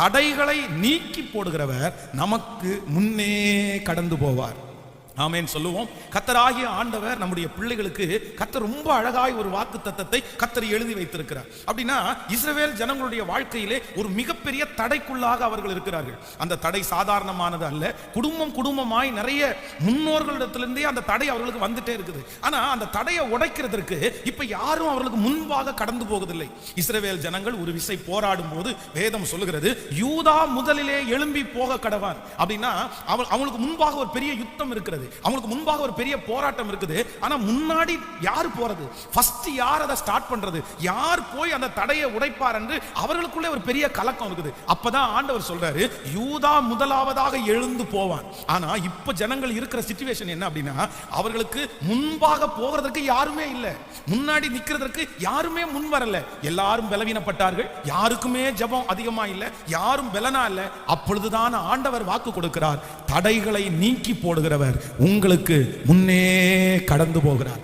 தடைகளை நீக்கி போடுகிறவர் நமக்கு முன்னே கடந்து போவார். ஆமென் சொல்லுவோம். கர்த்தராகிய ஆண்டவர் நம்முடைய பிள்ளைகளுக்கு கர்த்தர் ரொம்ப அழகாய் ஒரு வாக்குத்தத்தத்தை கர்த்தர் எழுதி வைத்திருக்கிறார். அப்படின்னா இஸ்ரவேல் ஜனங்களுடைய வாழ்க்கையிலே ஒரு மிகப்பெரிய தடைக்குள்ளாக அவர்கள் இருக்கிறார்கள். அந்த தடை சாதாரணமானது அல்ல. குடும்பமாய் நிறைய முன்னோர்களிடத்திலிருந்தே அந்த தடை அவர்களுக்கு வந்துட்டே இருக்குது. ஆனா அந்த தடையை உடைக்கிறதுக்கு இப்ப யாரும் அவர்களுக்கு முன்பாக கடந்து போவதில்லை. இஸ்ரவேல் ஜனங்கள் ஒரு விசை போராடும் போது வேதம் சொல்லுகிறது, யூதா முதலிலே எழும்பி போக கடவான். அப்படின்னா அவங்களுக்கு முன்பாக ஒரு பெரிய யுத்தம் இருக்கிறது, அவங்களுக்கு முன்பாக ஒரு பெரிய போராட்டம் இருக்குது. ஆனா முன்னாடி யார் போறது, ஃபர்ஸ்ட் யார் அதை ஸ்டார்ட் பண்றது, யார் போய் அந்த தடையை உடைப்பார் என்று அவர்களுக்குள்ளே ஒரு பெரிய கலக்கம் இருக்குது. அப்பதான் ஆண்டவர் சொல்றாரு, யூதா முதலாவதாக எழுந்து போவான். ஆனா இப்ப ஜனங்கள் இருக்கிற சிச்சுவேஷன் என்ன அப்படின்னா, அவர்களுக்கு முன்பாக போகிறதுக்கு யாருமே இல்லை, முன்னாடி நிக்கிறதுக்கு யாருமே முன் வரல. எல்லாரும் பலவீனப்பட்டார்கள், யாருக்குமே ஜெபம் அதிகமா இல்லை, யாரும் பலனா இல்லை. அப்பொழுதுதான் ஆண்டவர் வாக்கு கொடுக்கிறார், தடைகளை நீக்கி போடுகிறவர் உங்களுக்கு முன்னே கடந்து போகிறார்.